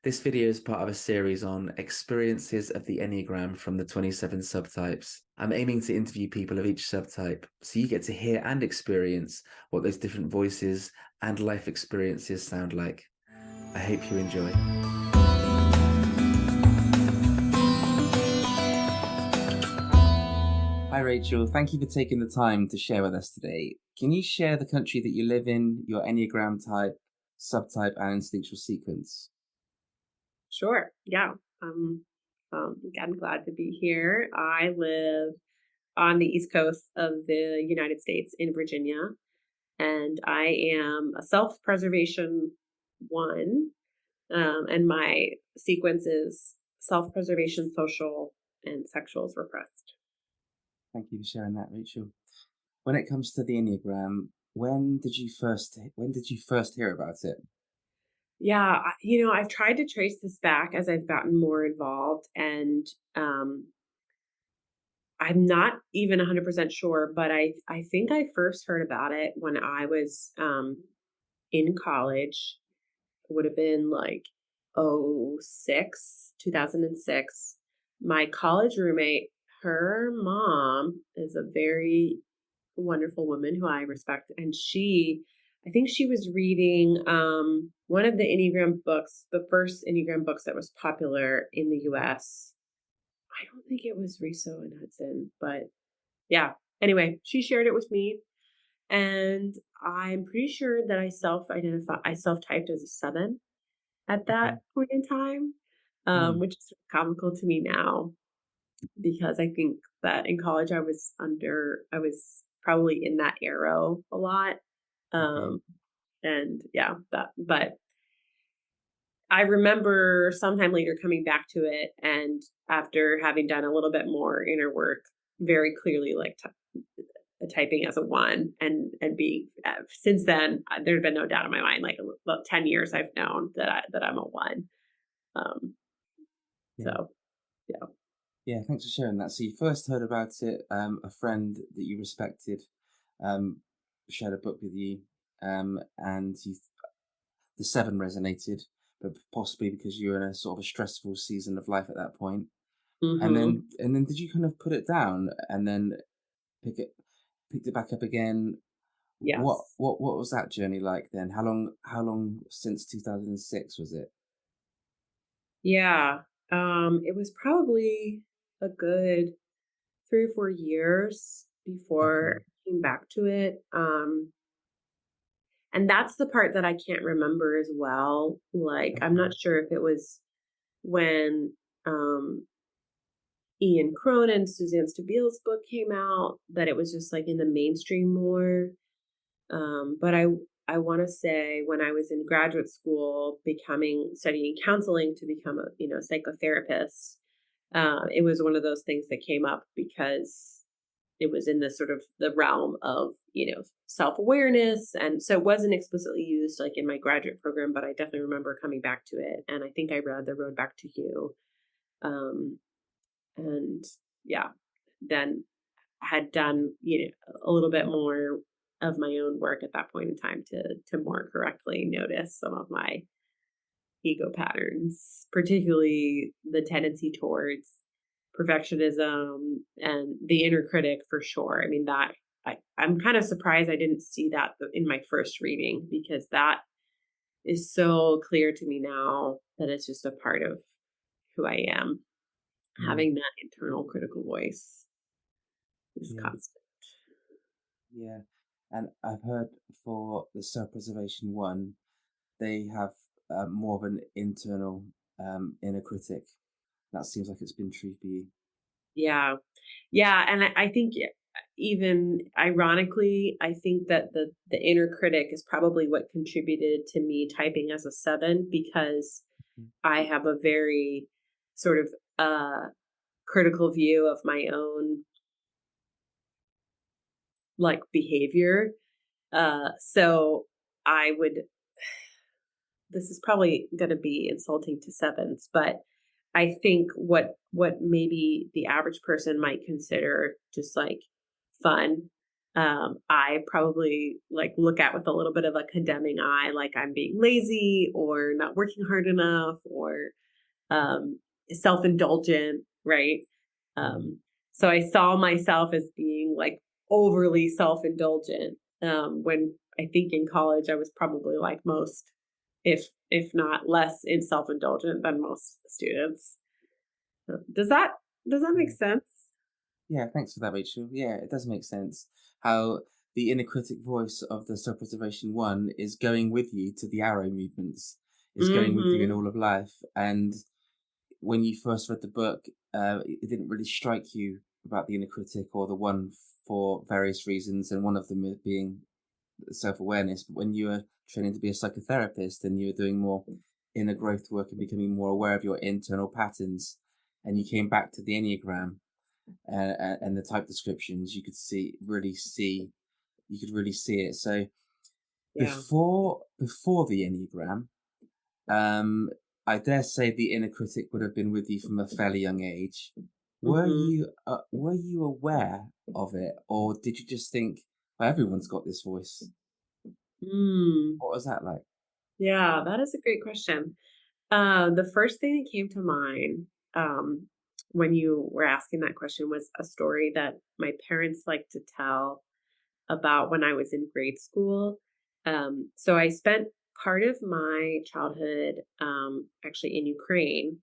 This video is part of a series on experiences of the Enneagram from the 27 subtypes. I'm aiming to interview people of each subtype, so you get to hear and experience what those different voices and life experiences sound like. I hope you enjoy. Hi, Rachel. Thank you for taking the time to share with us today. Can you share the country that you live in, your Enneagram type, subtype, and instinctual sequence? Sure. Yeah. I'm glad to be here. I live on the East Coast of the United States in Virginia, and I am a self-preservation one. And my sequence is self-preservation, social, and sexual is repressed. Thank you for sharing that, Rachel. When it comes to the Enneagram, when did you first hear about it? Yeah, I've tried to trace this back as I've gotten more involved, and um, I'm not even 100% sure, but I think I first heard about it when I was in college. It would have been like 2006. My college roommate, her mom is a very wonderful woman who I respect, and I think she was reading one of the Enneagram books, the first Enneagram books that was popular in the US. I don't think it was Riso and Hudson, but yeah. Anyway, she shared it with me, and I'm pretty sure that I self-typed as a 7 at Okay. that point in time, Hmm. which is comical to me now because I think that in college I was probably in that arrow a lot. Okay. Um, and yeah, but I remember sometime later coming back to it, and after having done a little bit more inner work, very clearly like typing as a 1 and being since then there'd been no doubt in my mind, like about 10 years I've known that I'm a 1. Um, Yeah. so yeah. Yeah. Thanks for sharing that. So you first heard about it. A friend that you respected um, shared a book with you, and the 7 resonated, but possibly because you were in a sort of a stressful season of life at that point. And Mhm. then did you kind of put it down and then pick it picked it back up again? What Yes. what what was that journey like then? How long since 2006 was it? Yeah. It was probably a good 3 or 4 years before Okay. I came back to it. And that's the part that I can't remember as well. Like, I'm Okay. not sure if it was when um Ian Cronin, Suzanne Stabile's book came out, that it was just like in the mainstream more. But I want to say when I was in graduate school, studying counseling to become a psychotherapist, it was one of those things that came up because it was in the sort of the realm of self awareness, and so it wasn't explicitly used like in my graduate program, but I definitely remember coming back to it, and I think I read The Road Back to You, um, and yeah, then had done a little bit more of my own work at that point in time to more correctly notice some of my ego patterns, particularly the tendency towards perfectionism and the inner critic for sure. I mean that I'm kind of surprised I didn't see that in my first reading, because that is so clear to me now that it's just a part of who I am. Mm, Having that internal critical voice is yeah. constant. Yeah. And I've heard for the self-preservation one, they have more of an internal inner critic. That seems like it's been true for you. Yeah. Yeah, and I think even ironically, I think that the inner critic is probably what contributed to me typing as a 7, because Mm. I have a very sort of critical view of my own like behavior. So I would this is probably going to be insulting to 7s, but I think what maybe the average person might consider just like fun, I probably like look at with a little bit of a condemning eye, like I'm being lazy or not working hard enough or um, self-indulgent, right? Mm. Um, so I saw myself as being like overly self-indulgent. When I think in college I was probably like most, if not less, in self-indulgent than most students. Does that make Yeah. sense? Yeah, thanks for that, Rachel. Yeah, it does make sense how the inner critic voice of the self-preservation one is going with you to the arrow movements, is going with you in Hmm. all of life. And when you first read the book, it didn't really strike you about the inner critic or the one for various reasons, and one of them being self-awareness. But when you were training to be a psychotherapist and you were doing more inner growth work and becoming more aware of your internal patterns, and you came back to the Enneagram and the type descriptions, you could you could really see it. So Yeah. before the Enneagram, um, I dare say the inner critic would have been with you from a fairly young age. Hmm. Were you aware of it, or did you just think, well, everyone's got this voice? Mm. What was that like? Yeah, that is a great question. The first thing that came to mind um, when you were asking that question was a story that my parents like to tell about when I was in grade school. So I spent part of my childhood actually in Ukraine.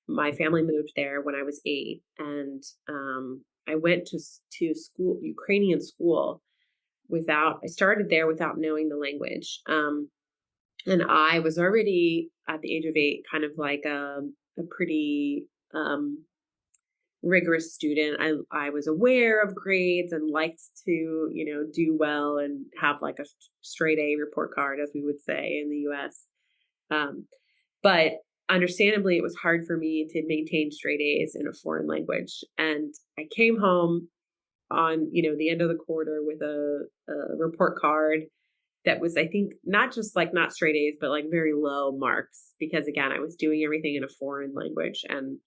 My family moved there when I was 8, and I went to school, Ukrainian school, without. I started there without knowing the language. And I was already at the age of 8 kind of like a pretty rigorous student. I was aware of grades and liked to, do well and have like a straight A report card, as we would say in the US. Um, but understandably, it was hard for me to maintain straight A's in a foreign language. And I came home on, the end of the quarter with a report card that was, I think, not just like not straight A's, but like very low marks because again, I was doing everything in a foreign language and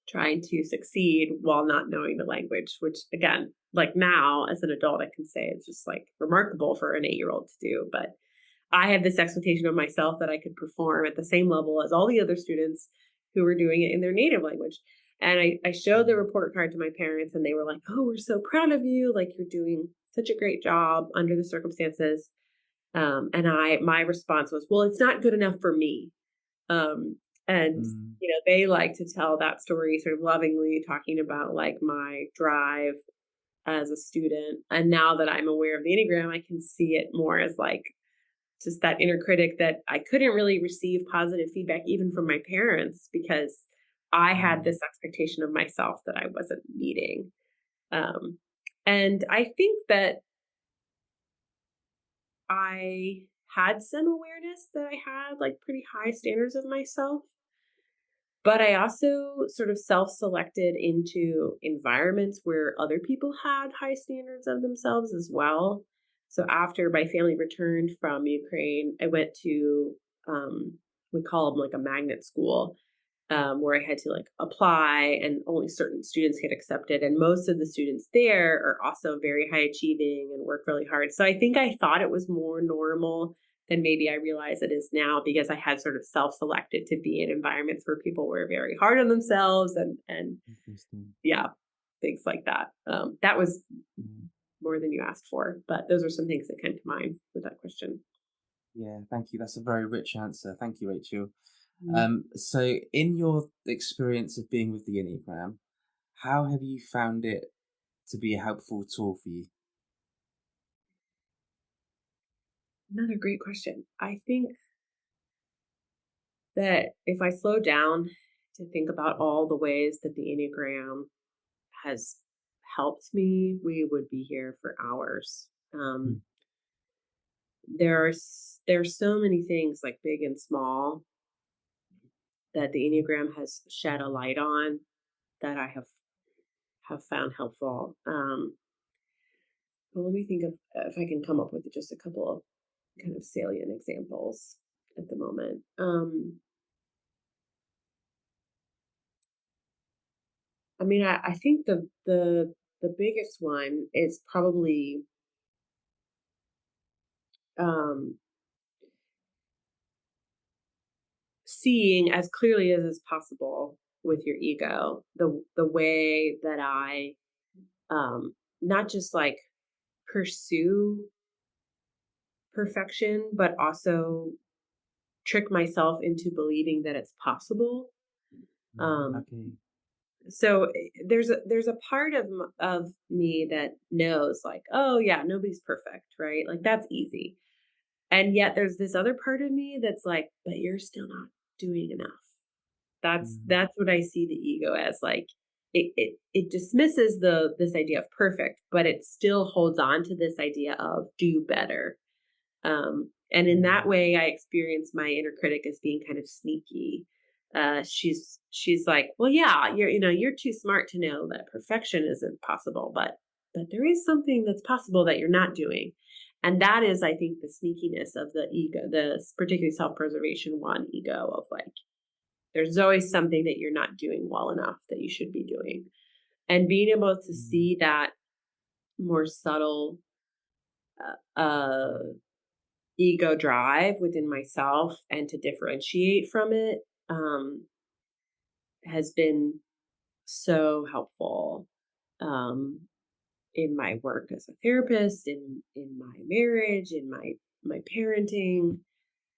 trying to succeed while not knowing the language, which again, like now as an adult, I can say it's just like remarkable for an 8-year-old to do. But I had this expectation of myself that I could perform at the same level as all the other students who were doing it in their native language. And I showed the Mm, report card to my parents, and they were like, "Oh, we're so proud of you. Like, you're doing such a great job under the circumstances." And my response was, "Well, it's not good enough for me." Um, and mm, they like to tell that story sort of lovingly, talking about like my drive as a student. And now that I'm aware of the Enneagram, I can see it more as like just that inner critic that I couldn't really receive positive feedback even from my parents because I had mm, this expectation of myself that I wasn't meeting. Um, and I think that I had some awareness that I had like pretty high standards of myself, but I also sort of self-selected into environments where other people had high standards of themselves as well. So after my family returned from Ukraine, I went to we call them like a magnet school, where I had to like apply and only certain students get accepted. And most of the students there are also very high achieving and work really hard. So I think I thought it was more normal than maybe I realize it is now because I had sort of self-selected to be in environments where people were very hard on themselves and interesting. yeah, things like that. That was Mm. more than you asked for, but those are some things that came to mind with that question. Yeah, thank you. That's a very rich answer. Thank you, Rachel. Mm. So, in your experience of being with the Enneagram, how have you found it to be a helpful tool for you? Another great question. I think that if I slow down to think about all the ways that the Enneagram has helped me, we would be here for hours. Mm, There's so many things like big and small that the Enneagram has shed a light on that I have found helpful. Well, let me think of if I can come up with just a couple of kind of salient examples at the moment. I mean, I think the the biggest one is probably um, seeing as clearly as is possible with your ego the way that I not just like pursue perfection, but also trick myself into believing that it's possible. Um, Okay. so there's a part of me that knows like, oh yeah, nobody's perfect, right? Like that's easy. And yet there's this other part of me that's like, but you're still not doing enough. Mm, That's what I see the ego as. Like it dismisses the this idea of perfect, but it still holds on to this idea of do better. And in that mm, way, I experience my inner critic as being kind of sneaky. She's like, well, yeah, you're too smart to know that perfection isn't possible, but there is something that's possible that you're not doing, and that is, I think, the sneakiness of the ego, the particularly self preservation one ego of like, there's always something that you're not doing well enough that you should be doing, and being able to mm, see that more subtle. Ego drive within myself and to differentiate from it has been so helpful um, in my work as a therapist, in my marriage, in my parenting.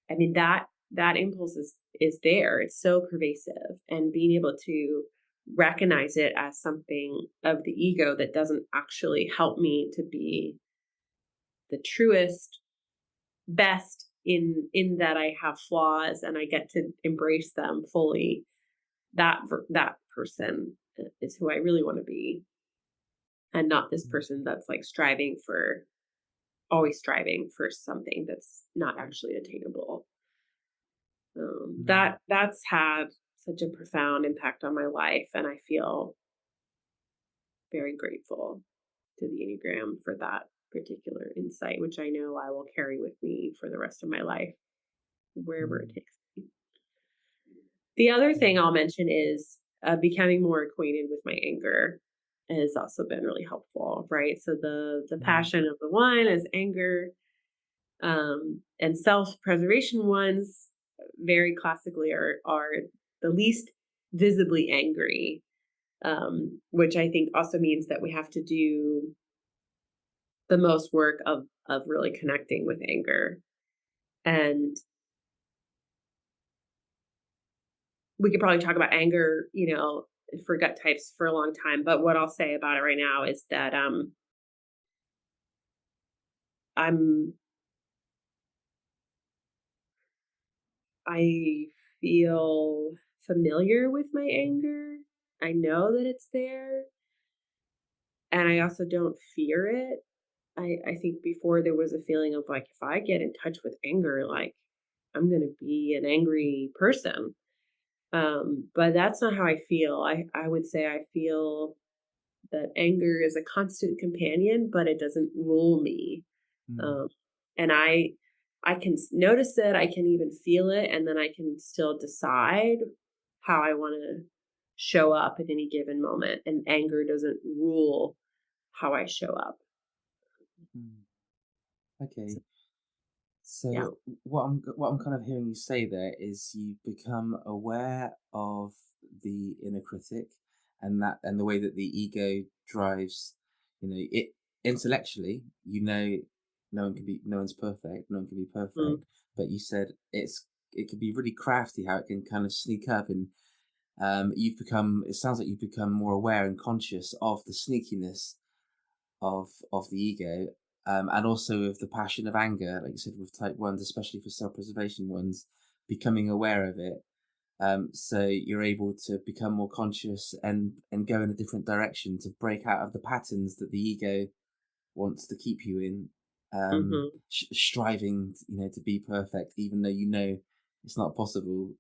I mean that impulse is there. It's so pervasive, and being able to recognize it as something of the ego that doesn't actually help me to be the truest best in that I have flaws and I get to embrace them fully. That person is who I really want to be, and not this mm, person that's like striving for always striving for something that's not actually attainable. mm, That's had such a profound impact on my life, and I feel very grateful to the Enneagram for that particular insight, which I know I will carry with me for the rest of my life, wherever it mm, takes me. The other thing mm, I'll mention is becoming more acquainted with my anger has also been really helpful, right? So the mm, passion of the one is anger, and self preservation ones very classically are the least visibly angry, which I think also means that we have to do the most work of really connecting with anger. And we could probably talk about anger, for gut types for a long time. But what I'll say about it right now is that I'm I feel familiar with my anger. I know that it's there, and I also don't fear it. I think before there was a feeling of like, if I get in touch with anger, like I'm gonna be an angry person. But that's not how I feel. I would say I feel that anger is a constant companion, but it doesn't rule me. mm, Um, and I can notice it, I can even feel it, and then I can still decide how I want to show up at any given moment. And anger doesn't rule how I show up. mm. Okay. So, yeah. So what I'm kind of hearing you say there is you've become aware of the inner critic and the way that the ego drives, it intellectually, no one's perfect, no one can be Mm, perfect, but you said it can be really crafty how it can kind of sneak up and it sounds like you've become more aware and conscious of the sneakiness of the ego, and also of the passion of anger, like you said with type ones, especially for self-preservation ones, becoming aware of it. So you're able to become more conscious and go in a different direction to break out of the patterns that the ego wants to keep you in, hmm. striving, to be perfect, even though it's not possible,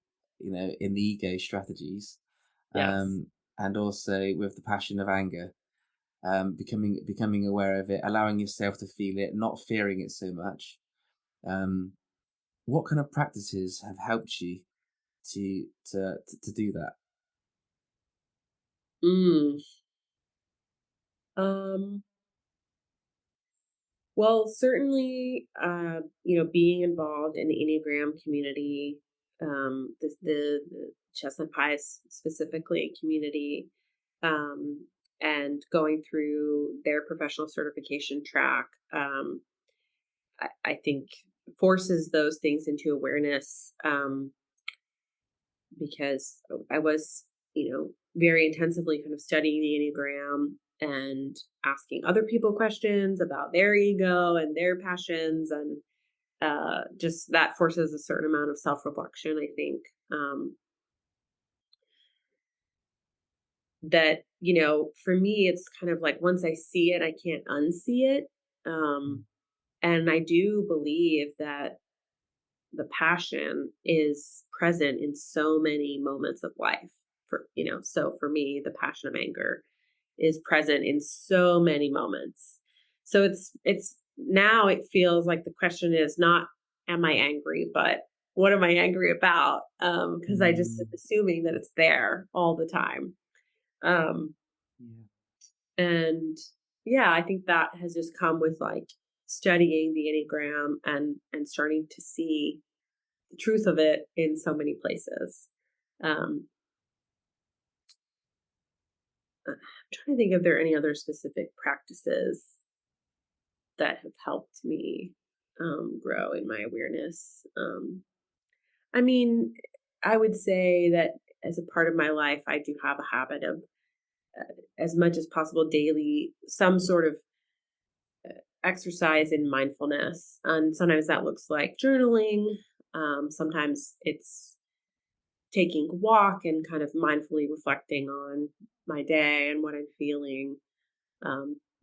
in the ego strategies, Yes. um, and also with the passion of anger, becoming aware of it, allowing yourself to feel it, not fearing it so much. Um, what kind of practices have helped you to do that? Mm. Um, well, certainly, being involved in the Enneagram community, the Chestnut Pies specifically community, um, and going through their professional certification track, I think forces those things into awareness, because I was, very intensively kind of studying the Enneagram and asking other people questions about their ego and their passions, and just that forces a certain amount of self-reflection, I think. That, for me, it's kind of like once I see it, I can't unsee it. Mm. um, and I do believe that the passion is present in so many moments of life. So for me, the passion of anger is present in so many moments. So it's now it feels like the question is not, am I angry, but what am I angry about? Because I just am Mm. assuming that it's there all the time. um Yeah. and yeah, I think that has just come with like studying the Enneagram and starting to see the truth of it in so many places. Um, I'm trying to think if there are any other specific practices that have helped me grow in my awareness. I mean, I would say that as a part of my life, I do have a habit of, as much as possible, daily, some sort of exercise in mindfulness. And sometimes that looks like journaling. Sometimes it's taking a walk and kind of mindfully reflecting on my day and what I'm feeling.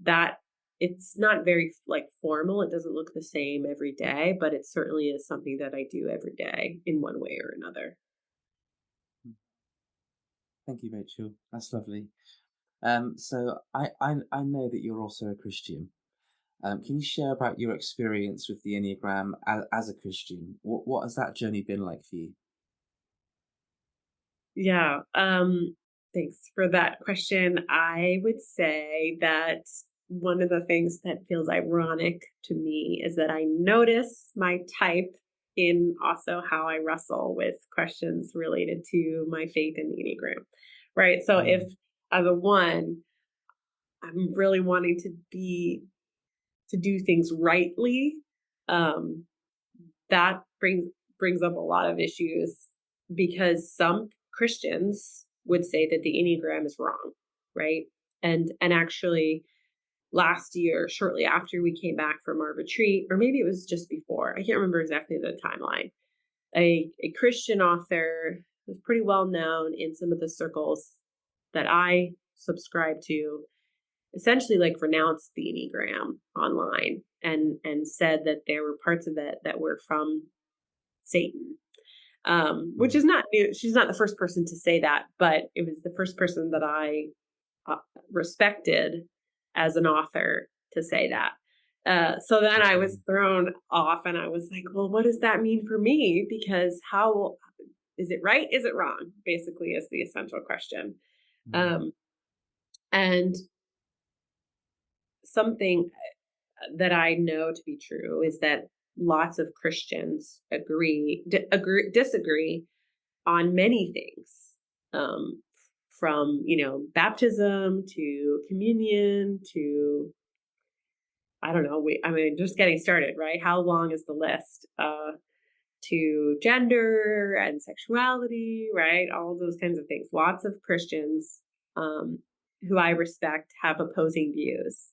That it's not very like formal. It doesn't look the same every day, but it certainly is something that I do every day in one way or another. Mm. Thank you, Rachel. That's lovely. So I know that you're also a Christian. Can you share about your experience with the Enneagram as a Christian? What has that journey been like for you? Yeah. Thanks for that question. I would say that one of the things that feels ironic to me is that I notice my type in also how I wrestle with questions related to my faith in the Enneagram. Right. So if Mm. as a one, I'm really wanting to do things rightly, um, that brings up a lot of issues because some Christians would say that the Enneagram is wrong, right? And actually last year, shortly after we came back from our retreat, or maybe it was just before, I can't remember exactly the timeline. A Christian author was pretty well known in some of the circles that I subscribe to, essentially like renounced the Enneagram online and said that there were parts of it that were from Satan. Which Mm. is not new. She's not the first person to say that, but it was the first person that I respected as an author to say that. So then I was Okay. thrown off and I was like, well, what does that mean for me? Because how is it right? Is it wrong? Basically, is the essential question. Mm. Um, and something that I know to be true is that lots of Christians disagree on many things, um, from baptism to communion to, I don't know. I mean, just getting started, right? How long is the list? To gender and sexuality, right? All those kinds of things. Lots of Christians, um, who I respect have opposing views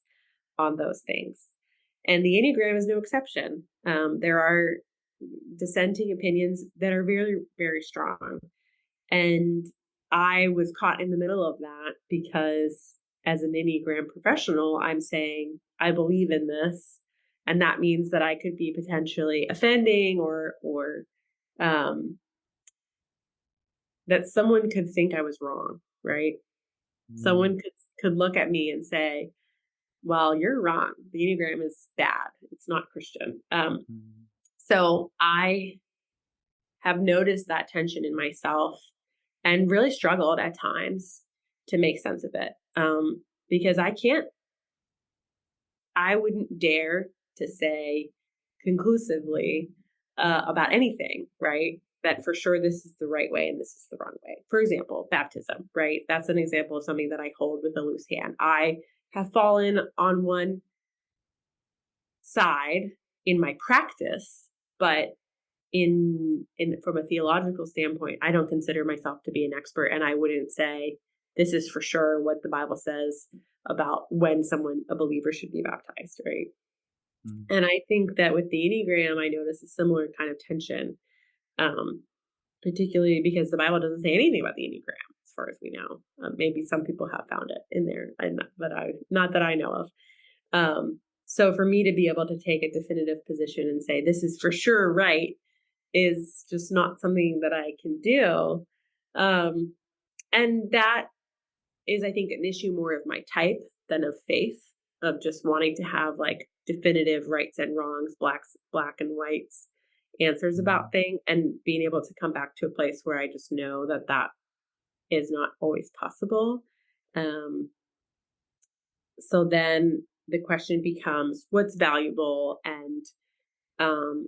on those things. And the Enneagram is no exception. There are dissenting opinions that are very, very strong. And I was caught in the middle of that because as an Enneagram professional, I'm saying, I believe in this. And that means that I could be potentially offending or um, that someone could think I was wrong, right? Mm. Someone could look at me and say, well, you're wrong. The Enneagram is bad. It's not Christian. Mm. So I have noticed that tension in myself and really struggled at times to make sense of it. Because I can't. I wouldn't dare to say conclusively about anything, right? That for sure this is the right way and this is the wrong way. For example, baptism, right? That's an example of something that I hold with a loose hand. I have fallen on one side in my practice, but in from a theological standpoint, I don't consider myself to be an expert, and I wouldn't say this is for sure what the Bible says about when someone a believer should be baptized, right? Mm. And I think that with the Enneagram, I notice a similar kind of tension, um, particularly because the Bible doesn't say anything about the Enneagram, as far as we know. Maybe some people have found it in there, but I not that I know of. So for me to be able to take a definitive position and say this is for sure right is just not something that I can do. Um, and that is, I think, an issue more of my type than of faith, of just wanting to have like definitive rights and wrongs, black and whites answers Mm. about things, and being able to come back to a place where I just know that that is not always possible. Um, so then the question becomes what's valuable and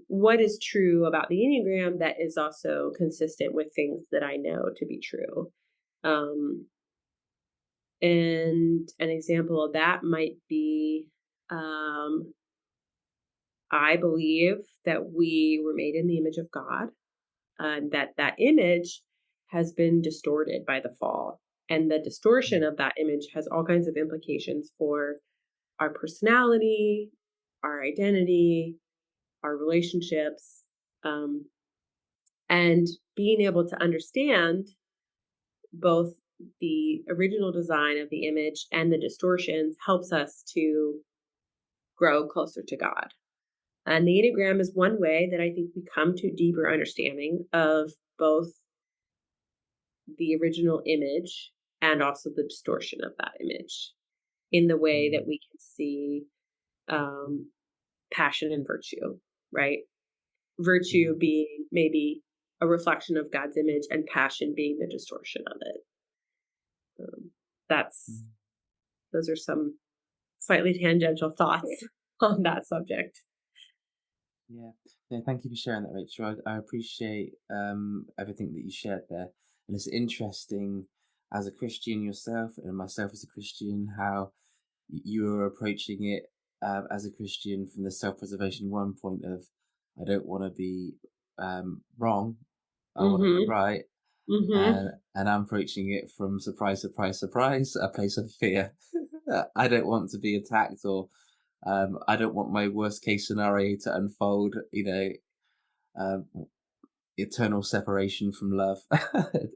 what is true about the Enneagram that is also consistent with things that I know to be true. Um, and an example of that might be um, I believe that we were made in the image of God, and that that image has been distorted by the fall. And the distortion Mm. of that image has all kinds of implications for our personality, our identity, our relationships. Um, And being able to understand both the original design of the image and the distortions helps us to grow closer to God. And the Enneagram is one way that I think we come to deeper understanding of both the original image and also the distortion of that image in the way Mm. that we can see um, passion and virtue, right? Virtue Mm. being maybe a reflection of God's image and passion being the distortion of it. Um, that's Mm. those are some slightly tangential thoughts on that subject. Yeah. No, thank you for sharing that, Rachel. I appreciate everything that you shared there. And it's interesting as a Christian yourself and myself as a Christian, how you are approaching it as a Christian from the self-preservation one point of, I don't want to be wrong, I want to be Mhm. right. Mhm. And I'm approaching it from surprise, surprise, surprise, a place of fear. I don't want to be attacked, or I don't want my worst case scenario to unfold. Um, eternal separation from love,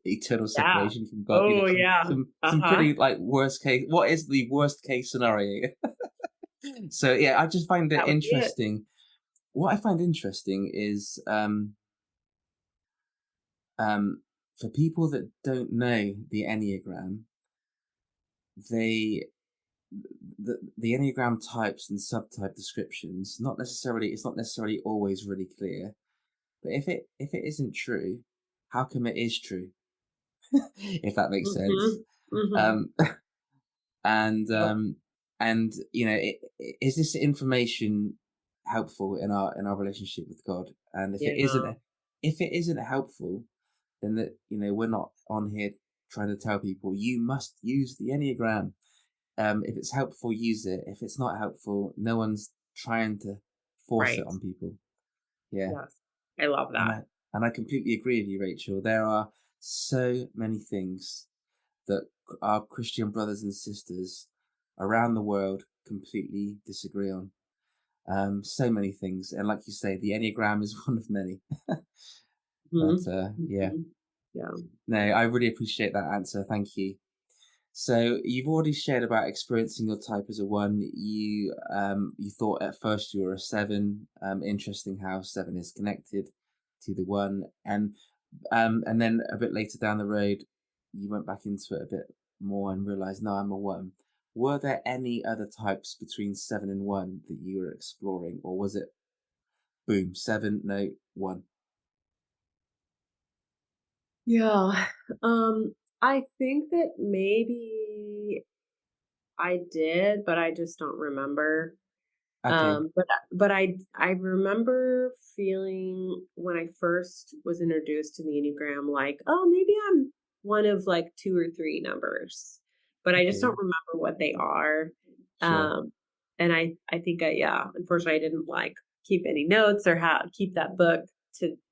eternal Yeah. separation from God. Oh, yeah. Some Uh-huh. pretty like worst case. What is the worst case scenario? So yeah, I just find it That would be it. interesting. What I find interesting is um, for people that don't know the Enneagram, they the Enneagram types and subtype descriptions, it's not necessarily always really clear. But if it isn't true, how come it is true? If that makes sense. Mhm. Mhm. Um, and Yep. is this information helpful in our relationship with God? And Yeah. if it isn't helpful, then that we're not on here trying to tell people you must use the Enneagram. If it's helpful, use it. If it's not helpful, no one's trying to force it Right. on people. Yeah. Yes. I love And that. I completely agree with you, Rachel. There are so many things that our Christian brothers and sisters around the world completely disagree on. So many things, and like you say, the Enneagram is one of many. But Mhm. yeah, Mhm. Yeah. no, I really appreciate that answer. Thank you. So you've already shared about experiencing your type as a one. You thought at first you were a seven. Interesting how seven is connected to the one, and then a bit later down the road, you went back into it a bit more and realized, no, I'm a one. Were there any other types between seven and one that you were exploring, or was it boom, seven, no, one? Yeah. I think that maybe I did, but I just don't remember. Okay. But I remember feeling when I first was introduced to the Enneagram, like, oh, maybe I'm one of like 2 or 3 numbers, but I just don't Okay. remember what they are. Sure. Um, and I think yeah, unfortunately, I didn't like keep any notes or how keep that book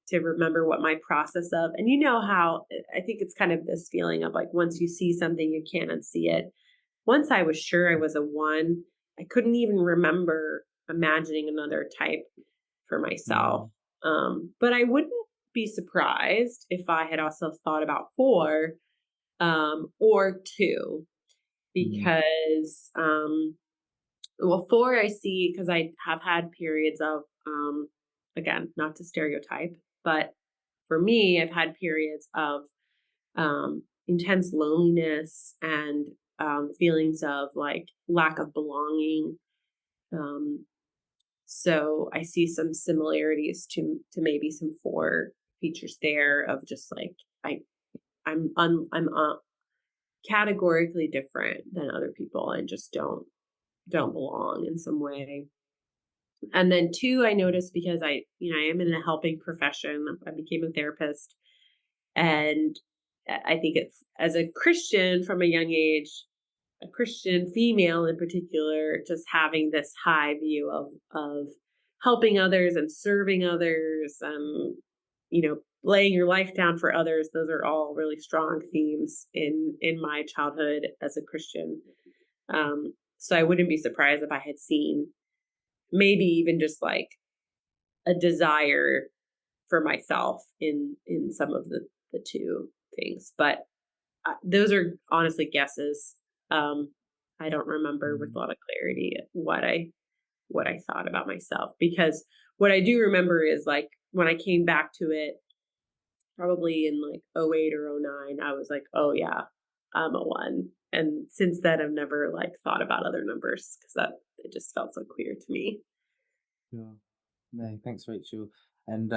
to remember what my process of. And you know how I think it's kind of this feeling of like once you see something, you can't unsee it. Once I was sure I was a 1, I couldn't even remember imagining another type for myself. Mm, But I wouldn't be surprised if I had also thought about 4, or 2 mm, because, well, 4 I see because I have had periods of, again, not to stereotype, but for me, I've had periods of intense loneliness and feelings of like lack of belonging. Um, so I see some similarities to maybe some 4 features there of just like I I'm categorically different than other people and just don't belong in some way. And then 2, I noticed because I am in a helping profession. I became a therapist. And I think it's as a Christian from a young age, a Christian female in particular, just having this high view of helping others and serving others, laying your life down for others. Those are all really strong themes in my childhood as a Christian. So I wouldn't be surprised if I had seen maybe even just like a desire for myself in some of the 2 things, but those are honestly guesses. Um, I don't remember with a mm, lot of clarity what I thought about myself because what I do remember is like when I came back to it, probably in like '08 or '09, I was like, oh yeah, I'm a 1. And since then, I've never like thought about other numbers because that it just felt so clear to me. sure. No, thanks, Rachel. And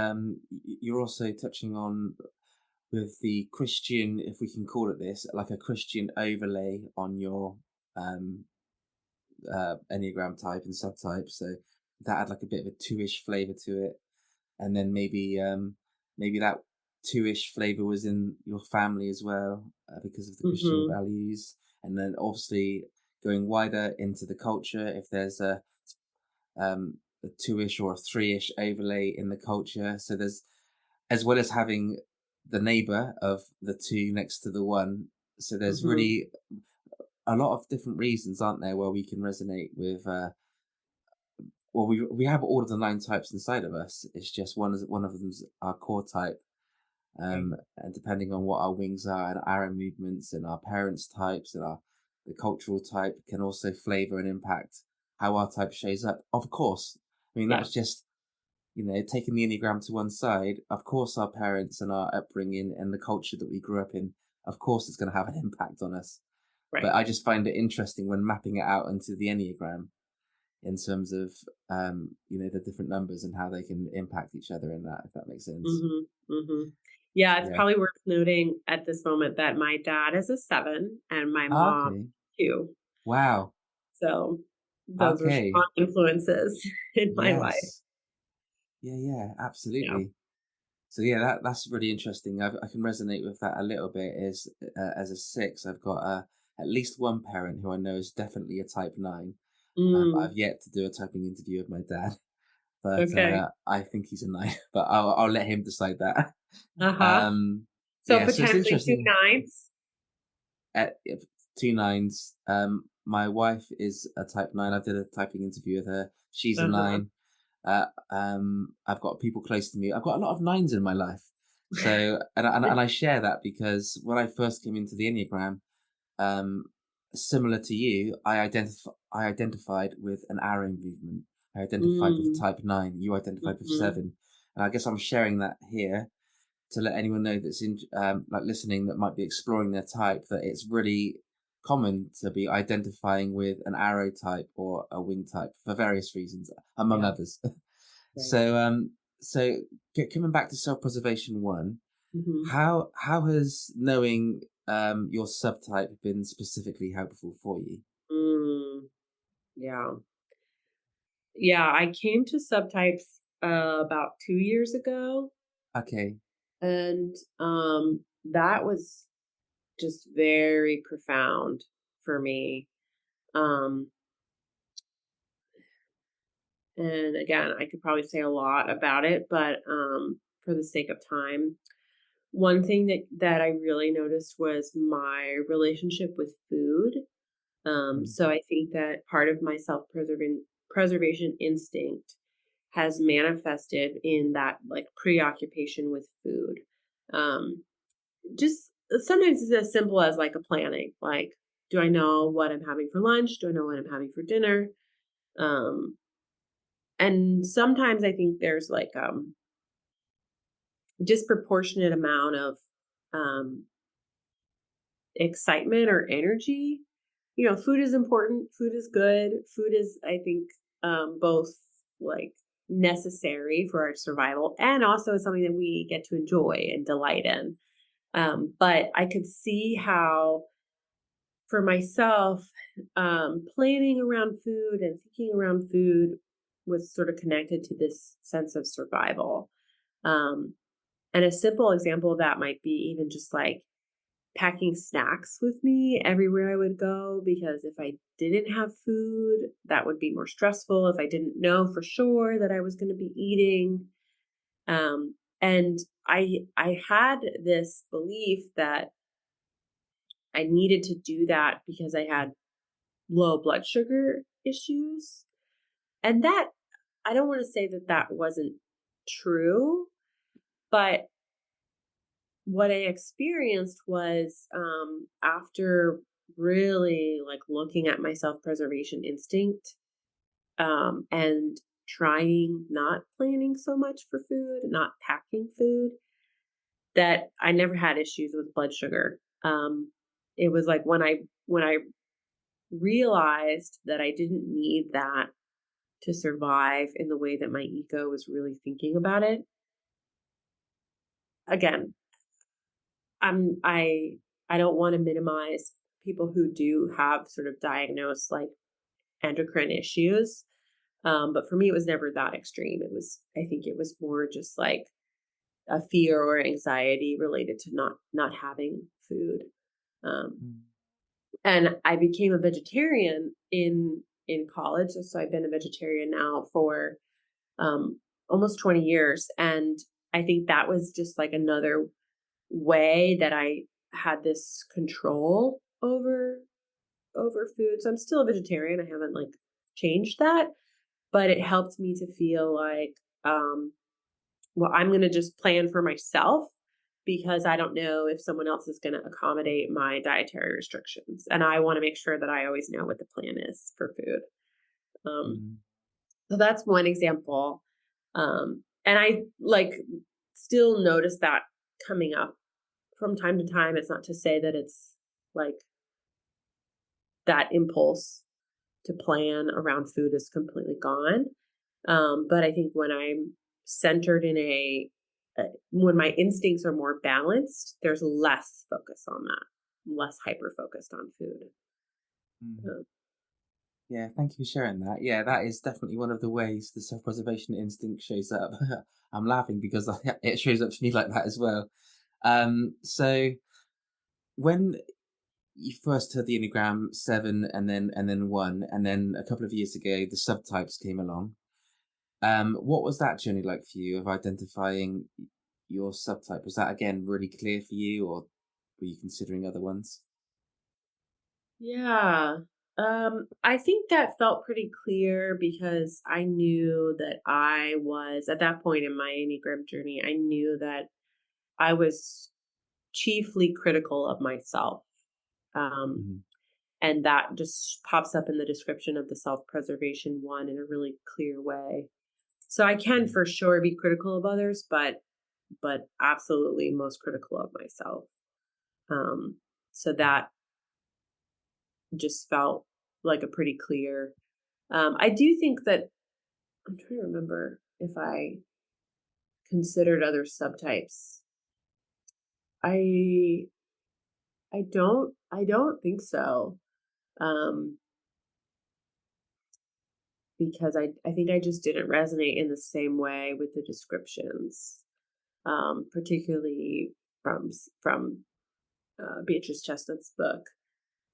you're also touching on with the Christian, if we can call it this, like a Christian overlay on your um, Enneagram type and subtype. So that had like a bit of a two-ish flavor to it, and then maybe that two-ish flavor was in your family as well because of the Christian Hmm. values, and then obviously going wider into the culture. If there's a two-ish or a three-ish overlay in the culture, so there's as well as having the neighbor of the 2 next to the 1. So there's Hmm. really a lot of different reasons, aren't there, where we can resonate with well, we have all of the 9 types inside of us. It's just one of them's our core type, Right. and depending on what our wings are and our movements and our parents' types and our the cultural type can also flavor and impact how our type shows up. Of course, I mean Yeah. that's just taking the enneagram to one side. Of course, our parents and our upbringing and the culture that we grew up in, of course, it's going to have an impact on us. But Right. I just find it interesting when mapping it out into the enneagram in terms of the different numbers and how they can impact each other in that, if that makes sense. Mhm, mhm. Yeah, it's Yeah. probably worth noting at this moment that my dad is a 7 and my Ah, mom okay. 2. Wow. So, those are Okay. strong influences in my life. Yes. Yeah, yeah, Yeah. absolutely. So yeah, that's really interesting. I can resonate with that a little bit. Is as a 6, I've got at least one parent who I know is definitely a type 9. But Mm, I've yet to do a typing interview with my dad. But okay. I think he's a 9. But I'll let him decide that. Uh-huh. Um, So, yeah, so it's potentially 2 interesting. nines? If 2 9s. My wife is a type 9. I did a typing interview with her. She's a Uh-huh. 9. I've got people close to me. I've got a lot of 9s in my life. So, and I share that because when I first came into the Enneagram, um, similar to you, I identified with an arrow movement. I identified with Mm, type 9. You identified with mhm. 7. And I guess I'm sharing that here to let anyone know that's in like listening that might be exploring their type that it's really common to be identifying with an arrow type or a wing type for various reasons among Yeah, others. right. So coming back to self-preservation 1, Mhm. how has knowing your subtype been specifically helpful for you? Mm, yeah. Yeah, I came to subtypes about 2 years ago, Okay. and that was just very profound for me. Um, and again, I could probably say a lot about it, but for the sake of time, one thing that I really noticed was my relationship with food. Mm, So I think that part of my preservation instinct has manifested in that like preoccupation with food. Um, just sometimes it's as simple as like a planning. Like, do I know what I'm having for lunch? Do I know what I'm having for dinner? Um, and sometimes I think there's like disproportionate amount of um excitement or energy. Food is important, food is good, food is, I think, both like necessary for our survival and also something that we get to enjoy and delight in. But I could see how for myself, planning around food and thinking around food was sort of connected to this sense of survival. Um, and a simple example of that might be even just like packing snacks with me everywhere I would go, because if I didn't have food, that would be more stressful if I didn't know for sure that I was going to be eating. And I had this belief that I needed to do that because I had low blood sugar issues. And that I don't want to say that that wasn't true, but what I experienced was after really like looking at my self-preservation instinct and trying not planning so much for food, not packing food, that I never had issues with blood sugar. It was like when I realized that I didn't need that to survive in the way that my ego was really thinking about it. Again, I don't want to minimize people who do have sort of diagnosed like endocrine issues. But for me, it was never that extreme. I think it was more just like a fear or anxiety related to not having food. Um, mm, and I became a vegetarian in college, so I've been a vegetarian now for almost 20 years, and I think that was just like another way that I had this control over food. So I'm still a vegetarian. I haven't like changed that, but it helped me to feel like well, I'm going to just plan for myself because I don't know if someone else is going to accommodate my dietary restrictions, and I want to make sure that I always know what the plan is for food. Um mm. so that's one example. And I like still notice that coming up from time to time. It's not to say that it's like that impulse to plan around food is completely gone. But I think when I'm centered in when my instincts are more balanced, there's less focus on that, less hyper focused on food. Mm. Um, Yeah, thank you for sharing that. Yeah, that is definitely one of the ways the self-preservation instinct shows up. I'm laughing because it shows up for me like that as well. So when you first heard the Enneagram 7 and then 1, and then a couple of years ago the subtypes came along. What was that journey like for you of identifying your subtype? Was that again really clear for you, or were you considering other ones? yeah. I think that felt pretty clear because I knew that I was at that point in my Enneagram journey, I knew that I was chiefly critical of myself. Um, Mhm. and that just pops up in the description of the self-preservation one in a really clear way. So I can Mm. for sure be critical of others, but absolutely most critical of myself. Um, so that just felt like a pretty clear. I do think that I'm trying to remember if I considered other subtypes. I I don't think so. Um, because I think I just didn't resonate in the same way with the descriptions, particularly from Beatrice Chestnut's book,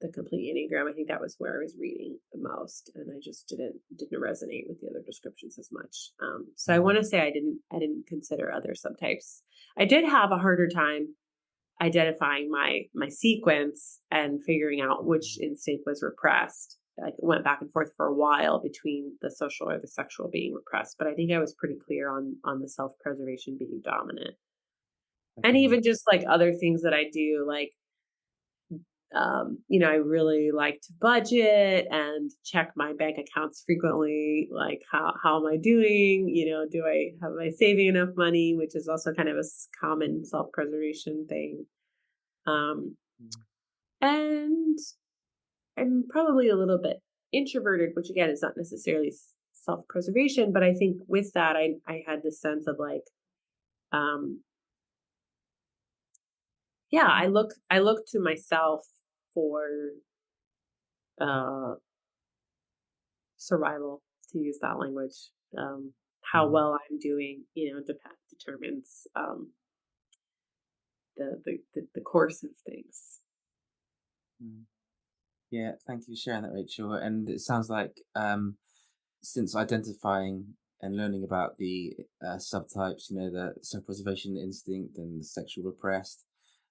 The Complete Enneagram. I think that was where I was reading the most, and I just didn't resonate with the other descriptions as much. So I want to say I didn't consider other subtypes. I did have a harder time identifying my sequence and figuring out which instinct was repressed. I went back and forth for a while between the social or the sexual being repressed, but I think I was pretty clear on the self-preservation being dominant. And Okay. even just like other things that I do, like I really like to budget and check my bank accounts frequently. Like, how am I doing? Do I have I saving enough money? Which is also kind of a common self preservation thing. Um, Mm. and I'm probably a little bit introverted, which again is not necessarily self preservation, but I think with that, I had this sense of like, um, yeah, I look to myself for uh survival, to use that language. How Mm. well I'm doing, determines the course of things. Mm. Yeah, thank you for sharing that, Rachel. And it sounds like since identifying and learning about the subtypes, the self-preservation instinct and the sexual repressed,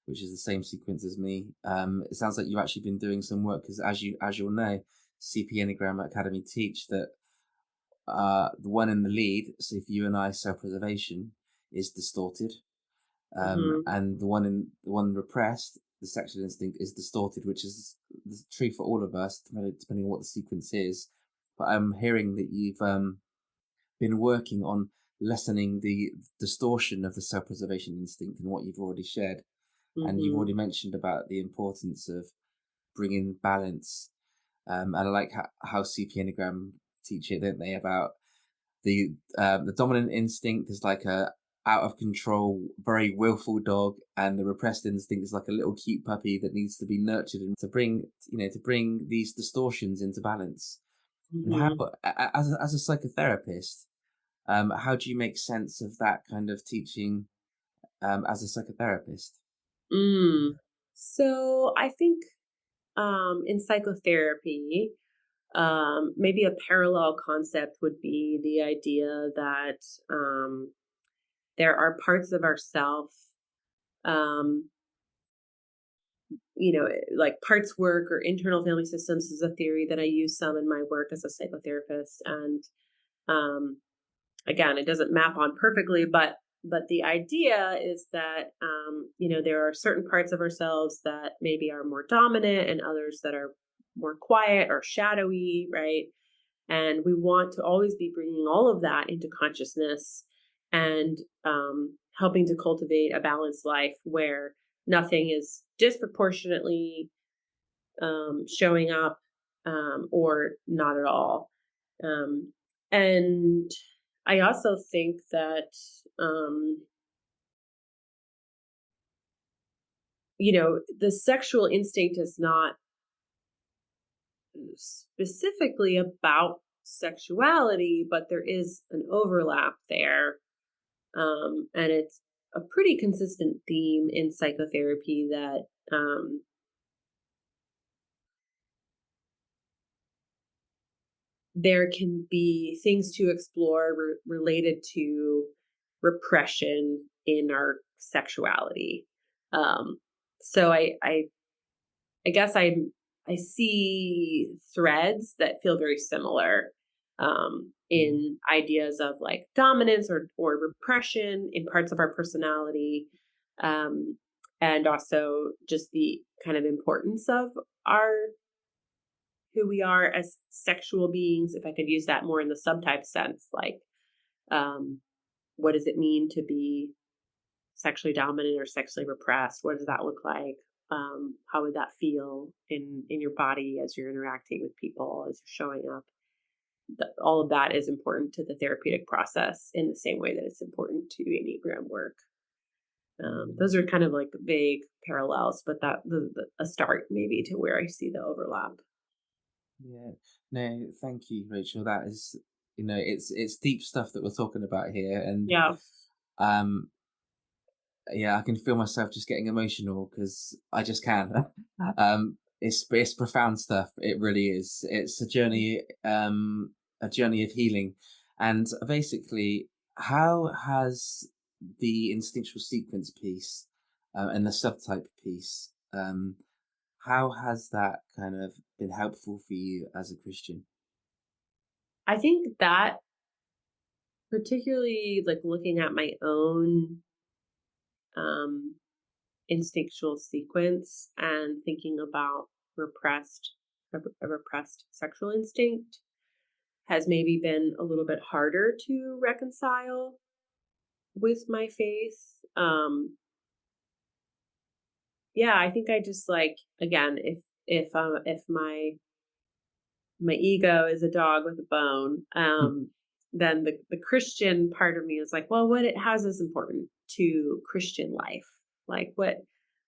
which is the same sequence as me, it sounds like you've actually been doing some work because, as you'll know, CP Enneagram Academy teach that the one in the lead, so if you and I self-preservation, is distorted, Hmm. and the one repressed, the sexual instinct, is distorted, which is true for all of us, depending on what the sequence is. But I'm hearing that you've been working on lessening the distortion of the self-preservation instinct and what you've already shared, and you've Hmm. already mentioned about the importance of bringing balance. And I like how CP Enneagram teach it, don't they, about the dominant instinct is like a out of control, very willful dog, and the repressed instinct is like a little cute puppy that needs to be nurtured and to bring these distortions into balance. And how, Hmm. as a psychotherapist, how do you make sense of that kind of teaching as a psychotherapist? Mm. So I think in psychotherapy, maybe a parallel concept would be the idea that there are parts of ourself, um, like parts work or internal family systems is a theory that I use some in my work as a psychotherapist. And um, again, it doesn't map on perfectly, but the idea is that there are certain parts of ourselves that maybe are more dominant and others that are more quiet or shadowy, right? And we want to always be bringing all of that into consciousness and helping to cultivate a balanced life where nothing is disproportionately showing up or not at all. Um, and I also think that, um, the sexual instinct is not specifically about sexuality, but there is an overlap there. And it's a pretty consistent theme in psychotherapy that there can be things to explore related to repression in our sexuality. Um, so I guess I see threads that feel very similar Mm. in ideas of like dominance or repression in parts of our personality, um, and also just the kind of importance of our who we are as sexual beings. If I could use that more in the subtype sense, like um, what does it mean to be sexually dominant or sexually repressed? What does that look like? How would that feel in your body as you're interacting with people, as you're showing up? All of that is important to the therapeutic process in the same way that it's important to Enneagram work. Mm. Those are kind of like vague parallels, but a start maybe to where I see the overlap. Yeah. No, thank you, Rachel. That is, it's deep stuff that we're talking about here, and Yeah. um, yeah, I can feel myself just getting emotional because I just can. It's profound stuff. It really is. It's a journey of healing, and basically, how has the instinctual sequence piece and the subtype piece, how has that kind of been helpful for you as a Christian? I think that particularly like looking at my own um instinctual sequence and thinking about repressed a repressed sexual instinct has maybe been a little bit harder to reconcile with my faith. Yeah, I think I just like again, if my ego is a dog with a bone, then the Christian part of me is like, well, how is this important to Christian life? Like what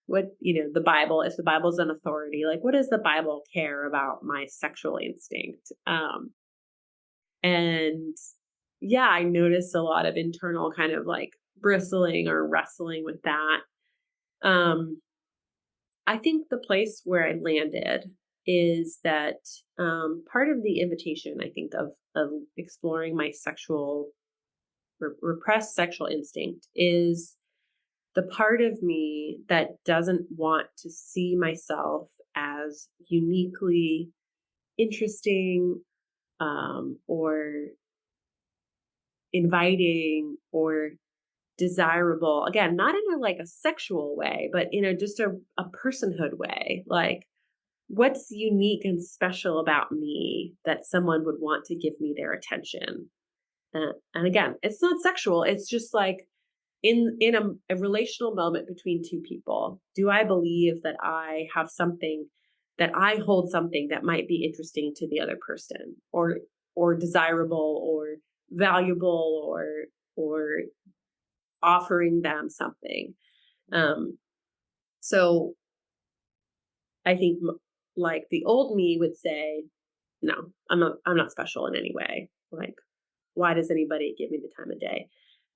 the Bible, if the Bible's an authority, like what does the Bible care about my sexual instinct? And yeah, I noticed a lot of internal kind of like bristling or wrestling with that. Um, I think the place where I landed is that part of the invitation, I think, of exploring my repressed sexual instinct is the part of me that doesn't want to see myself as uniquely interesting or inviting or desirable. Again, not in a like a sexual way, but in a just a personhood way. Like what's unique and special about me that someone would want to give me their attention? And again, it's not sexual. It's just like in a relational moment between two people. Do I believe that I have something that I hold something that might be interesting to the other person, or desirable, or valuable, or offering them something? Um, so I think like the old me would say, no, I'm not special in any way. Like, why does anybody give me the time of day?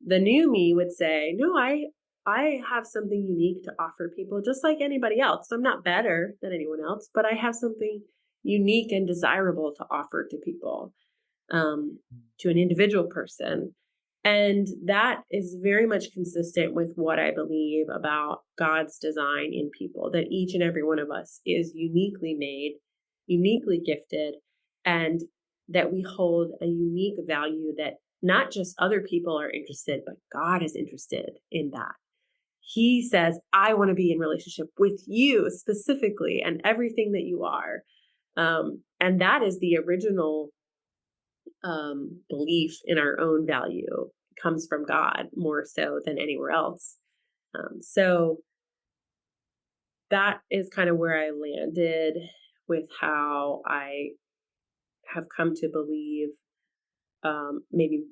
The new me would say, no, I have something unique to offer people just like anybody else. I'm not better than anyone else, but I have something unique and desirable to offer to people, to an individual person. And that is very much consistent with what I believe about God's design in people, that each and every one of us is uniquely made, uniquely gifted, and that we hold a unique value that not just other people are interested, but God is interested in that. He says, I want to be in relationship with you specifically and everything that you are. And that is the original belief in our own value comes from God more so than anywhere else. So that is kind of where I landed with how I have come to believe, maybe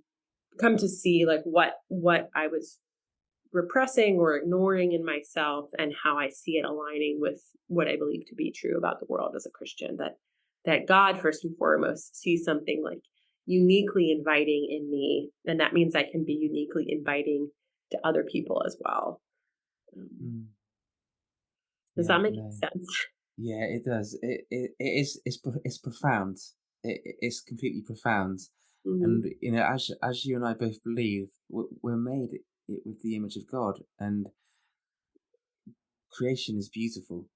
come to see like what I was repressing or ignoring in myself, and how I see it aligning with what I believe to be true about the world as a Christian, that God first and foremost sees something like uniquely inviting in me, and that means I can be uniquely inviting to other people as well. Um, Mm, does yeah, that make no. sense? Yeah, it does. It's profound. It's completely profound. Mhm. And as you and I both believe, we're made with the image of God, and creation is beautiful.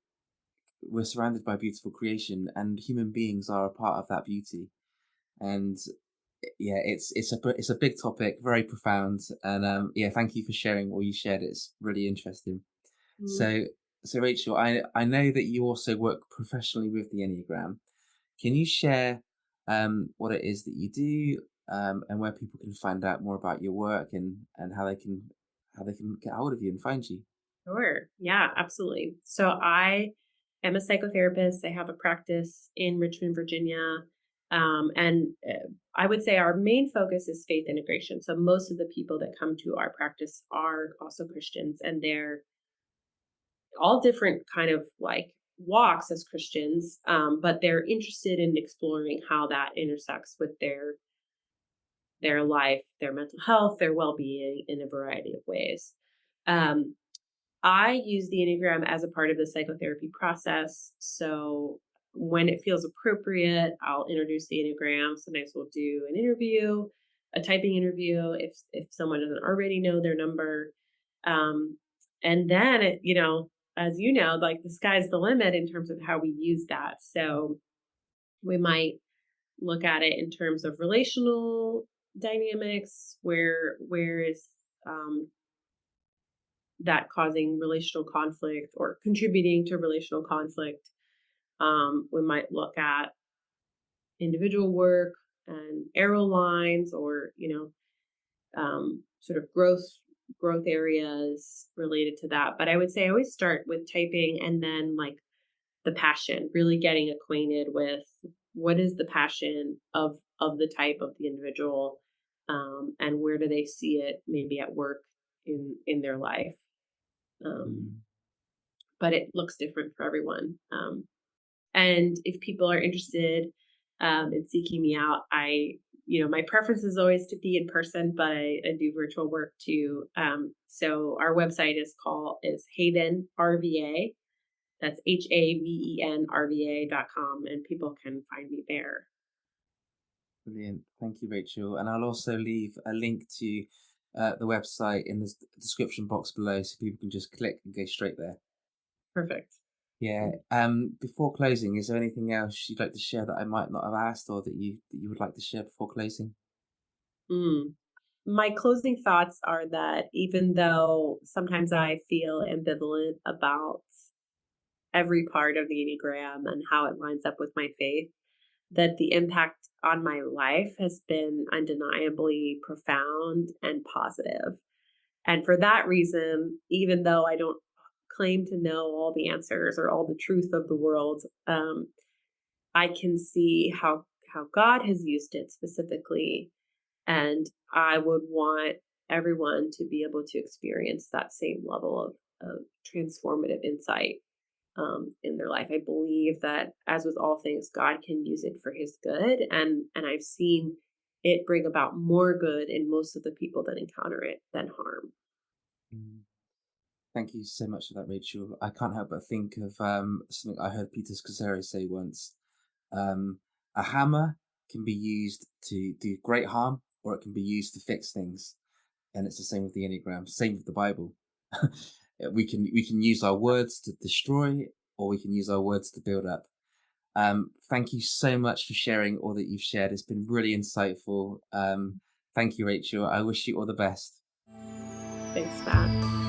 We're surrounded by beautiful creation, and human beings are a part of that beauty. And yeah, it's a big topic, very profound. And yeah, thank you for sharing what you shared. It's really interesting. Mhm. So so Rachel, I know that you also work professionally with the Enneagram. Can you share what it is that you do, and where people can find out more about your work, and how they can get hold of you and find you? Sure. Yeah, absolutely. So I am a psychotherapist. I have a practice in Richmond, Virginia. And I would say our main focus is faith integration. So most of the people that come to our practice are also Christians, and they're all different kind of like walks as Christians, but they're interested in exploring how that intersects with their life, their mental health, their well-being in a variety of ways. Um, I use the Enneagram as a part of the psychotherapy process. So when it feels appropriate, I'll introduce the Enneagram. Sometimes we'll do an interview, a typing interview, if someone doesn't already know their number. Um, and then as you know, like the sky's the limit in terms of how we use that. So we might look at it in terms of relational dynamics, where is that causing relational conflict or contributing to relational conflict. We might look at individual work and arrow lines, or sort of growth areas related to that. But I would say I always start with typing, and then like the passion, really getting acquainted with what is the passion of the type of the individual, and where do they see it maybe at work in their life. Um, Mm. but it looks different for everyone. And if people are interested in seeking me out, my preference is always to be in person, but I do virtual work too. So our website is Haven RVA. That's HAVEN RVA.com, and people can find me there. Brilliant. Thank you, Rachel. And I'll also leave a link to the website in the description box below so people can just click and go straight there. Perfect. Yeah. Before closing, is there anything else you'd like to share that I might not have asked, or that you would like to share before closing? Mm. My closing thoughts are that even though sometimes I feel ambivalent about every part of the Enneagram and how it lines up with my faith, that the impact on my life has been undeniably profound and positive. And for that reason, even though I don't claim to know all the answers or all the truth of the world, I can see how God has used it specifically, and I would want everyone to be able to experience that same level of transformative insight in their life. I believe that, as with all things, God can use it for His good, and I've seen it bring about more good in most of the people that encounter it than harm. Mm. Thank you so much for that, Rachel. I can't help but think of something I heard Peter Scazzero say once. Um, a hammer can be used to do great harm, or it can be used to fix things. And it's the same with the Enneagram, same with the Bible. We can use our words to destroy, or we can use our words to build up. Thank you so much for sharing all that you've shared. It's been really insightful. Thank you, Rachel. I wish you all the best. Thanks, Matt.